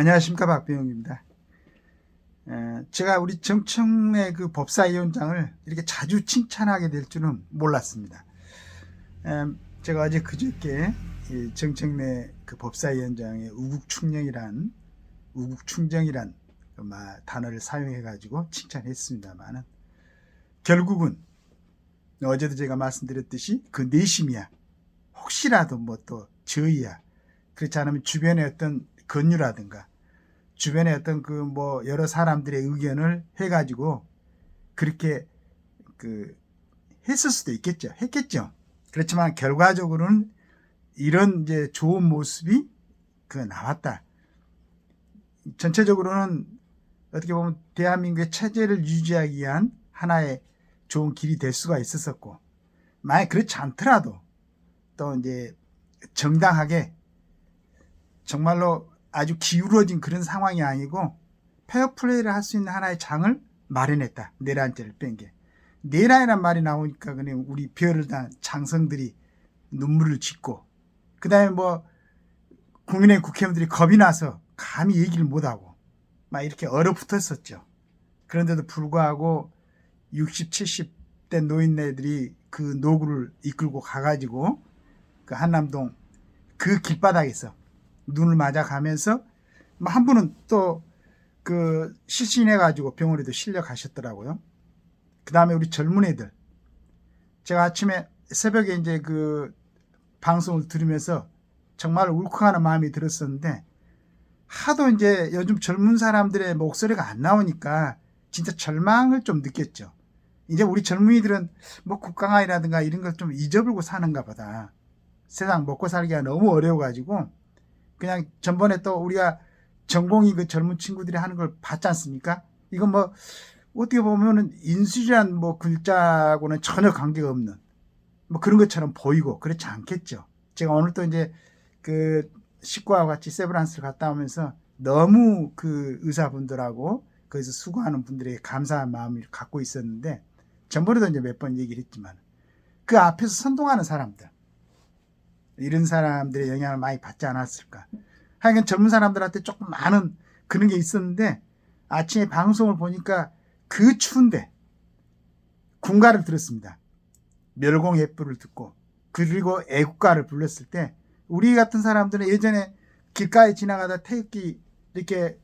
안녕하십니까, 박병영입니다. 제가 우리 정청래 그 법사위원장을 이렇게 자주 칭찬하게 될 줄은 몰랐습니다. 제가 어제 그저께 이 정청래 그 법사위원장의 우국충정이란 그 단어를 사용해가지고 칭찬했습니다만은 결국은 어제도 제가 말씀드렸듯이 그 내심이야. 혹시라도 뭐 또 저희야. 그렇지 않으면 주변의 어떤 권유라든가 주변에 어떤 그 뭐 여러 사람들의 의견을 해가지고 그렇게 그 했을 수도 있겠죠. 했겠죠. 그렇지만 결과적으로는 이런 이제 좋은 모습이 그 나왔다. 전체적으로는 어떻게 보면 대한민국의 체제를 유지하기 위한 하나의 좋은 길이 될 수가 있었었고, 만약 그렇지 않더라도 또 이제 정당하게 정말로 아주 기울어진 그런 상황이 아니고 페어플레이를 할 수 있는 하나의 장을 마련했다. 내란죄를 뺀 게. 내란이란 말이 나오니까 그냥 우리 별을 단 장성들이 눈물을 짓고, 그 다음에 뭐 국민의 국회의원들이 겁이 나서 감히 얘기를 못하고 막 이렇게 얼어붙었었죠. 그런데도 불구하고 60, 70대 노인네들이 그 노구를 이끌고 가가지고 그 한남동 그 길바닥에서 눈을 맞아가면서 한 분은 또 그 실신해가지고 병원에도 실려 가셨더라고요. 그 다음에 우리 젊은 애들, 제가 아침에 새벽에 이제 그 방송을 들으면서 정말 울컥하는 마음이 들었었는데, 하도 이제 요즘 젊은 사람들의 목소리가 안 나오니까 진짜 절망을 좀 느꼈죠. 이제 우리 젊은이들은 뭐 국강화이라든가 이런 걸 좀 잊어버리고 사는가 보다. 세상 먹고 살기가 너무 어려워가지고 그냥 전번에 또 우리가 전공이 그 젊은 친구들이 하는 걸 봤지 않습니까? 이건 뭐 어떻게 보면은 인수리란 뭐 글자하고는 전혀 관계가 없는 뭐 그런 것처럼 보이고 그렇지 않겠죠. 제가 오늘 또 이제 그 식구와 같이 세브란스를 갔다 오면서 너무 그 의사분들하고 거기서 수고하는 분들에게 감사한 마음을 갖고 있었는데, 전번에도 이제 몇 번 얘기를 했지만 그 앞에서 선동하는 사람들, 이런 사람들의 영향을 많이 받지 않았을까. 하여간 젊은 사람들한테 조금 많은 그런 게 있었는데, 아침에 방송을 보니까 그 추운데 군가를 들었습니다. 멸공예불을 듣고 그리고 애국가를 불렀을 때 우리 같은 사람들은 예전에 길가에 지나가다 태극기 이렇게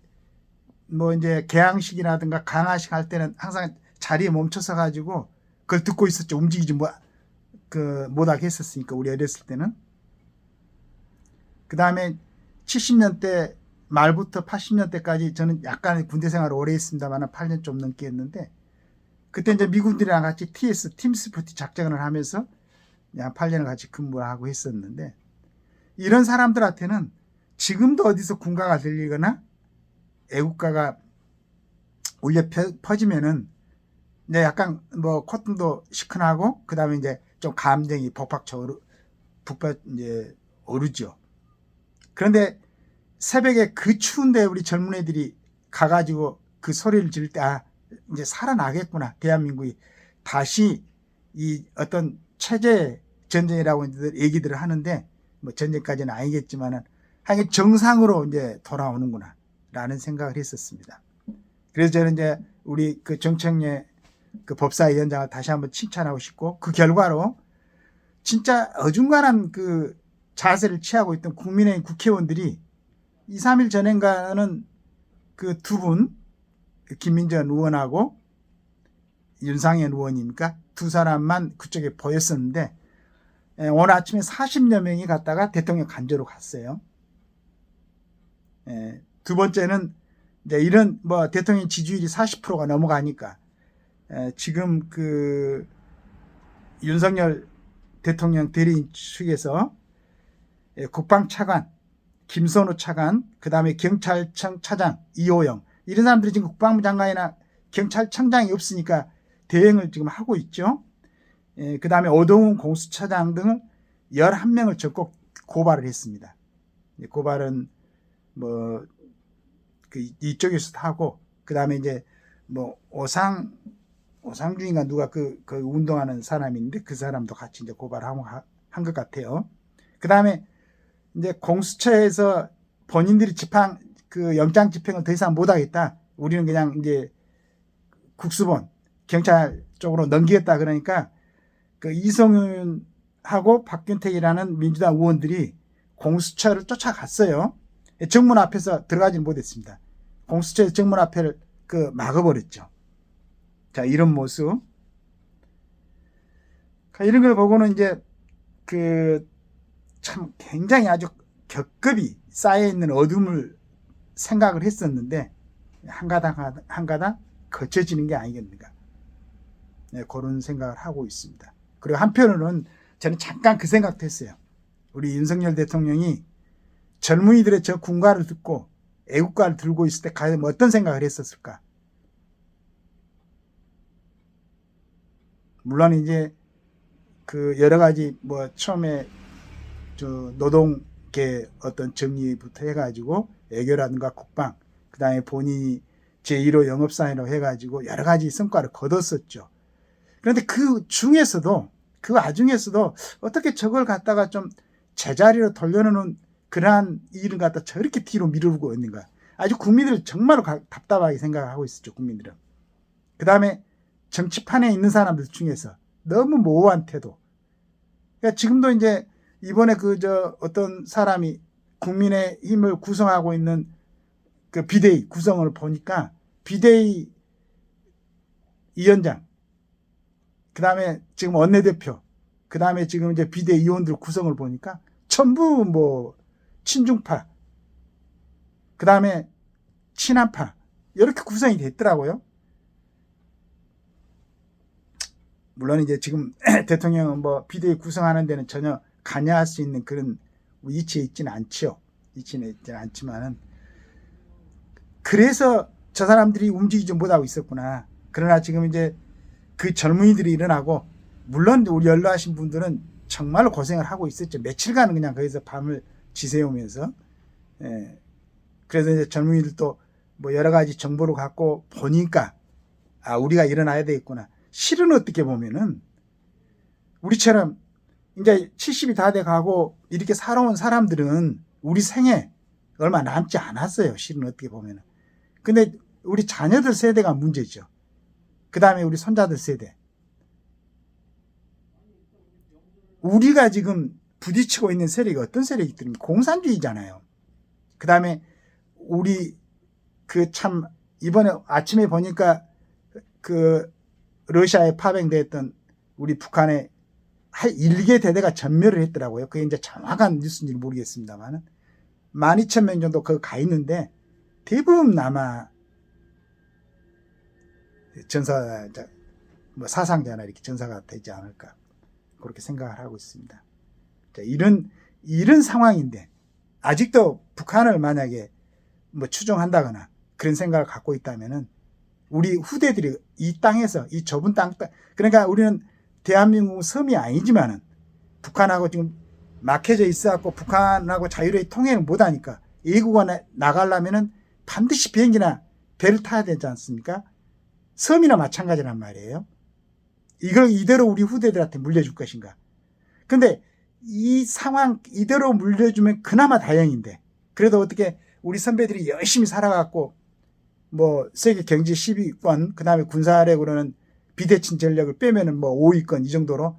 뭐 이제 개항식이라든가 강화식 할 때는 항상 자리에 멈춰서 가지고 그걸 듣고 있었죠. 움직이지 못하게 했었으니까, 우리 어렸을 때는. 그 다음에 70년대 말부터 80년대까지 저는 약간 군대 생활을 오래 했습니다만 8년 좀 넘게 했는데, 그때 이제 미군들이랑 같이 팀스포티 작전을 하면서 약 8년을 같이 근무를 하고 했었는데, 이런 사람들한테는 지금도 어디서 군가가 들리거나 애국가가 울려 퍼지면은 이제 약간 뭐 콧등도 시큰하고 그 다음에 이제 좀 감정이 북받 이제 오르죠. 그런데 새벽에 그 추운데 우리 젊은 애들이 가가지고 그 소리를 지를 때, 이제 살아나겠구나. 대한민국이 다시 이 어떤 체제 전쟁이라고 얘기들을 하는데, 뭐 전쟁까지는 아니겠지만은 하여간 정상으로 이제 돌아오는구나 라는 생각을 했었습니다. 그래서 저는 이제 우리 그 정청래 그 법사위원장을 다시 한번 칭찬하고 싶고, 그 결과로 진짜 어중간한 그 자세를 취하고 있던 국민의힘 국회의원들이 2, 3일 전인가는 그 두 분, 김민전 의원하고 윤상현 의원입니까? 두 사람만 그쪽에 보였었는데, 오늘 아침에 40여 명이 갔다가 대통령 간저로 갔어요. 두 번째는 이제 이런 뭐 대통령 지지율이 40%가 넘어가니까 지금 그 윤석열 대통령 대리인 측에서 국방차관 김선호 차관, 그 다음에 경찰청 차장 이호영, 이런 사람들이 지금 국방부 장관이나 경찰청장이 없으니까 대행을 지금 하고 있죠. 그 다음에 오동훈 공수처장 등 11명을 적극 고발을 했습니다. 고발은 뭐 그 이쪽에서도 하고, 그 다음에 이제 뭐 오상준인가 누가 그 운동하는 사람이 있는데 그 사람도 같이 이제 고발하고 한 것 같아요. 그 다음에 이제 공수처에서 본인들이 그 영장 집행을 더 이상 못 하겠다. 우리는 그냥 이제 국수본 경찰 쪽으로 넘기겠다. 그러니까 그 이성윤하고 박균택이라는 민주당 의원들이 공수처를 쫓아갔어요. 정문 앞에서 들어가지는 못했습니다. 공수처의 정문 앞을 그 막아버렸죠. 자, 이런 모습. 이런 걸 보고는 이제 그 참 굉장히 아주 겹겹이 쌓여있는 어둠을 생각을 했었는데 한 가닥 한 가닥 거쳐지는 게 아니겠는가. 네, 그런 생각을 하고 있습니다. 그리고 한편으로는 저는 잠깐 그 생각도 했어요. 우리 윤석열 대통령이 젊은이들의 저 군가를 듣고 애국가를 들고 있을 때 과연 어떤 생각을 했었을까. 물론 이제 그 여러 가지 뭐 처음에 저 노동계 어떤 정리부터 해가지고 애교라든가 국방, 그 다음에 본인이 제1호 영업사회로 해가지고 여러 가지 성과를 거뒀었죠. 그런데 그 중에서도 그 와중에서도 어떻게 저걸 갖다가 좀 제자리로 돌려놓는 그러한 일을 갖다 저렇게 뒤로 미루고 있는가. 아주 국민들 정말로 답답하게 생각하고 있었죠. 국민들은. 그 다음에 정치판에 있는 사람들 중에서 너무 모호한 태도. 그러니까 지금도 이제 이번에 어떤 사람이 국민의힘을 구성하고 있는 그 비대위 구성을 보니까 비대위 위원장, 그 다음에 지금 원내대표, 그 다음에 지금 이제 비대위원들 구성을 보니까 전부 뭐 친중파, 그 다음에 친한파, 이렇게 구성이 됐더라고요. 물론 이제 지금 대통령은 뭐 비대위 구성하는 데는 전혀 관여할 수 있는 그런 위치에 있지는 않죠. 위치는 있지는 않지만은 그래서 저 사람들이 움직이지 못하고 있었구나. 그러나 지금 이제 그 젊은이들이 일어나고, 물론 우리 연로하신 분들은 정말로 고생을 하고 있었죠. 며칠간은 그냥 거기서 밤을 지새우면서. 예. 그래서 이제 젊은이들도 뭐 여러 가지 정보를 갖고 보니까 아, 우리가 일어나야 되겠구나. 실은 어떻게 보면은 우리처럼 이제 70이 다 돼 가고 이렇게 살아온 사람들은 우리 생에 얼마 남지 않았어요. 실은 어떻게 보면은. 근데 우리 자녀들 세대가 문제죠. 그 다음에 우리 손자들 세대. 우리가 지금 부딪히고 있는 세력이 어떤 세력이들입니까? 공산주의잖아요. 그 다음에 우리 그 참 이번에 아침에 보니까 그 러시아에 파병됐던 우리 북한의 1개 대대가 전멸을 했더라고요. 그게 이제 정확한 뉴스인지 모르겠습니다만 12,000명 정도 거기 가 있는데 대부분 남아 전사 뭐 사상자나 이렇게 전사가 되지 않을까 그렇게 생각을 하고 있습니다. 자, 이런 상황인데 아직도 북한을 만약에 뭐 추종한다거나 그런 생각을 갖고 있다면은 우리 후대들이 이 땅에서 이 좁은 땅 그러니까 우리는 대한민국 섬이 아니지만은 북한하고 지금 막혀져 있어갖고 북한하고 자유로이 통행을 못하니까 외국에 나가려면은 반드시 비행기나 배를 타야 되지 않습니까? 섬이나 마찬가지란 말이에요. 이걸 이대로 우리 후대들한테 물려줄 것인가? 근데 이 상황 이대로 물려주면 그나마 다행인데 그래도 어떻게 우리 선배들이 열심히 살아갖고 뭐 세계 경제 10위권 그 다음에 군사력으로는 비대칭 전력을 빼면은 뭐 5위권 이 정도로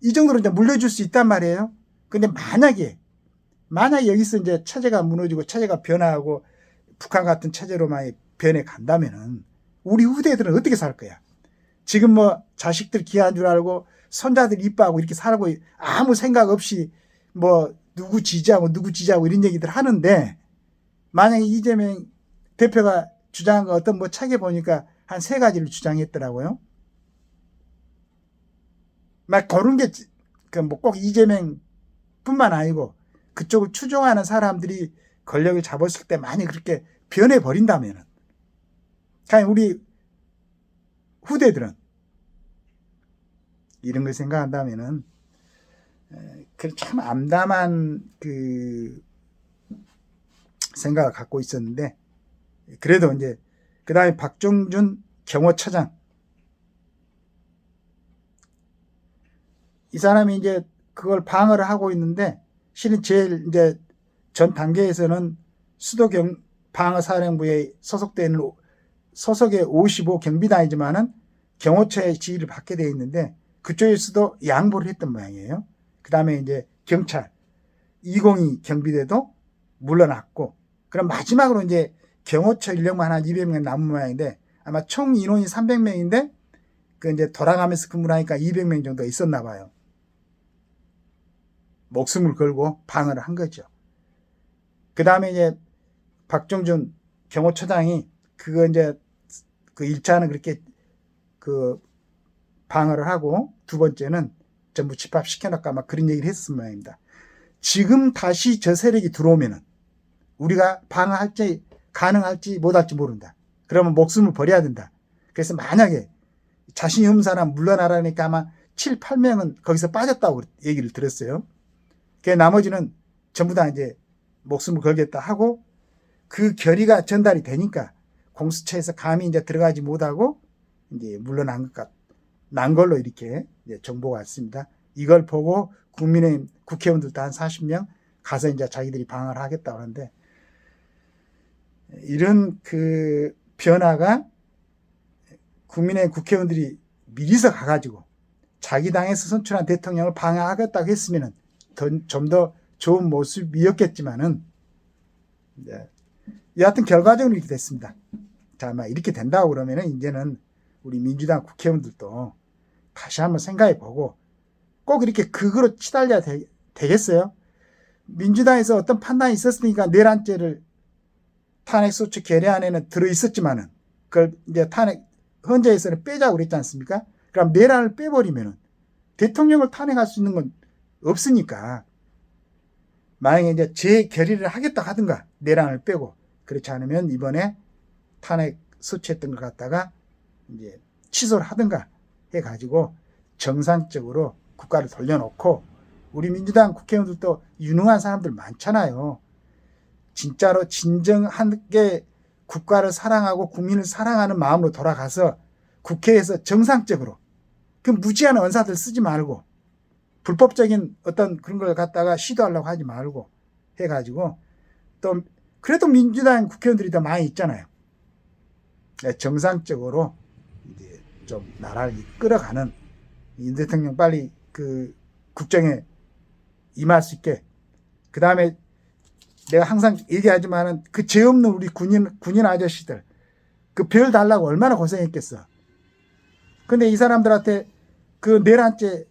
이제 물려줄 수 있단 말이에요. 근데 만약에 여기서 이제 체제가 무너지고 체제가 변화하고 북한 같은 체제로만 변해 간다면은 우리 후대들은 어떻게 살 거야? 지금 뭐 자식들 귀한 줄 알고 손자들 이뻐하고 이렇게 살고 아무 생각 없이 뭐 누구 지지하고 이런 얘기들 하는데 만약에 이재명 대표가 주장한 거 어떤 뭐 책에 보니까 한 3가지를 주장했더라고요. 막 그런 게 뭐 꼭 이재명뿐만 아니고 그쪽을 추종하는 사람들이 권력을 잡았을 때 많이 그렇게 변해버린다면은 그냥 우리 후대들은 이런 걸 생각한다면은 참 암담한 그 생각을 갖고 있었는데 그래도 이제 그 다음에 박종준 경호처장 이 사람이 이제 그걸 방어를 하고 있는데 실은 제일 이제 전 단계에서는 방어사령부에 소속의 55 경비단이지만은 경호처의 지휘를 받게 되어 있는데 그쪽에서도 양보를 했던 모양이에요. 그 다음에 이제 경찰 202 경비대도 물러났고, 그럼 마지막으로 이제 경호처 인력만 한 200명 남은 모양인데 아마 총 인원이 300명인데 그 이제 돌아가면서 근무를 하니까 200명 정도 있었나 봐요. 목숨을 걸고 방어를 한 거죠. 그 다음에 이제 박정준 경호처장이 그거 이제 그 1차는 그렇게 그 방어를 하고 두 번째는 전부 집합시켜놓고 막 그런 얘기를 했을 모양입니다. 지금 다시 저 세력이 들어오면은 우리가 방어할지 가능할지 못할지 모른다. 그러면 목숨을 버려야 된다. 그래서 만약에 자신이 없는 사람 물러나라니까 아마 7, 8명은 거기서 빠졌다고 얘기를 들었어요. 그 나머지는 전부 다 이제 목숨을 걸겠다 하고 그 결의가 전달이 되니까 공수처에서 감히 이제 들어가지 못하고 이제 물러난 난 걸로 이렇게 이제 정보가 왔습니다. 이걸 보고 국민의힘 국회의원들도 한 40명 가서 이제 자기들이 방어를 하겠다고 하는데, 이런 그 변화가 국민의힘 국회의원들이 미리서 가가지고 자기 당에서 선출한 대통령을 방어하겠다고 했으면은 좀 더 좋은 모습이었겠지만은, 여하튼 결과적으로 이렇게 됐습니다. 자, 막 이렇게 된다고 그러면은 이제는 우리 민주당 국회의원들도 다시 한번 생각해 보고 꼭 이렇게 그거로 치달려야 되겠어요? 민주당에서 어떤 판단이 있었으니까 내란죄를 탄핵소추 결의안에는 들어있었지만은 그걸 이제 탄핵 헌재에서는 빼자고 그랬지 않습니까? 그럼 내란을 빼버리면은 대통령을 탄핵할 수 있는 건 없으니까, 만약에 이제 재결의를 하겠다 하든가 내란을 빼고, 그렇지 않으면 이번에 탄핵 소추했던 걸 갖다가 이제 취소를 하든가 해가지고 정상적으로 국가를 돌려놓고, 우리 민주당 국회의원들도 유능한 사람들 많잖아요. 진짜로 진정하게 국가를 사랑하고 국민을 사랑하는 마음으로 돌아가서 국회에서 정상적으로 그 무지한 언사들 쓰지 말고 불법적인 어떤 그런 걸 갖다가 시도하려고 하지 말고 해가지고, 또 그래도 민주당 국회의원들이 더 많이 있잖아요. 정상적으로 이제 좀 나라를 이끌어가는, 윤 대통령 빨리 그 국정에 임할 수 있게, 그 다음에 내가 항상 얘기하지만은 그 죄 없는 우리 군인 아저씨들 그 별 달라고 얼마나 고생했겠어. 근데 이 사람들한테 그 내란죄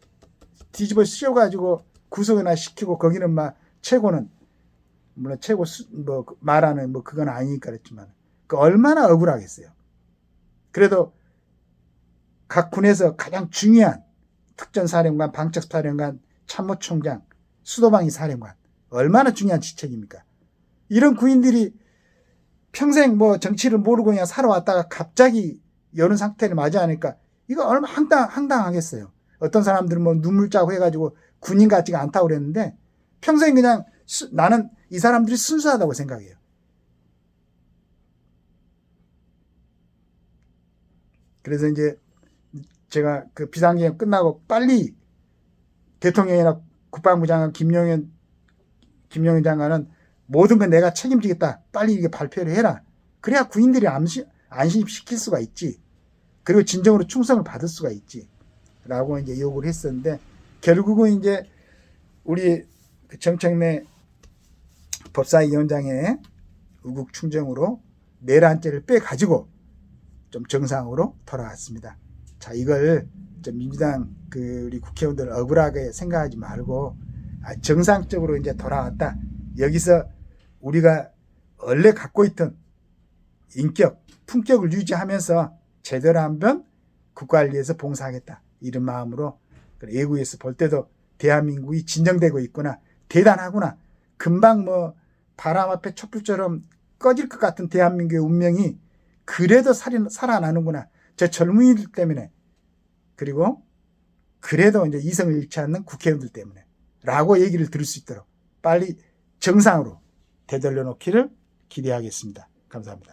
뒤집어 씌워가지고 구속이나 시키고, 거기는 막 최고는 물론 최고 뭐 말하는 뭐 그건 아니니까 그랬지만 그 얼마나 억울하겠어요. 그래도 각 군에서 가장 중요한 특전사령관, 방책사령관, 참모총장, 수도방위 사령관, 얼마나 중요한 직책입니까? 이런 군인들이 평생 뭐 정치를 모르고 그냥 살아왔다가 갑자기 이런 상태를 맞이하니까 이거 얼마나 황당하겠어요. 어떤 사람들은 뭐 눈물 짜고 해가지고 군인 같지가 않다고 그랬는데 평생 그냥 나는 이 사람들이 순수하다고 생각해요. 그래서 이제 제가 그 비상계엄 끝나고 빨리 대통령이나 국방부 장관 김영현 장관은 모든 건 내가 책임지겠다, 빨리 이게 발표를 해라. 그래야 군인들이 안심시킬 수가 있지. 그리고 진정으로 충성을 받을 수가 있지. 라고 이제 요구를 했었는데, 결국은 이제 우리 정청래 법사위원장의 의국 충정으로 내란죄를 빼가지고 좀 정상으로 돌아왔습니다. 자, 이걸 좀 민주당 우리 국회의원들 억울하게 생각하지 말고 정상적으로 이제 돌아왔다. 여기서 우리가 원래 갖고 있던 인격, 품격을 유지하면서 제대로 한번 국가를 위해서 봉사하겠다. 이런 마음으로 외국에서 볼 때도 대한민국이 진정되고 있구나. 대단하구나. 금방 뭐 바람 앞에 촛불처럼 꺼질 것 같은 대한민국의 운명이 그래도 살아나는구나. 저 젊은이들 때문에, 그리고 그래도 이제 이성을 잃지 않는 국회의원들 때문에 라고 얘기를 들을 수 있도록 빨리 정상으로 되돌려 놓기를 기대하겠습니다. 감사합니다.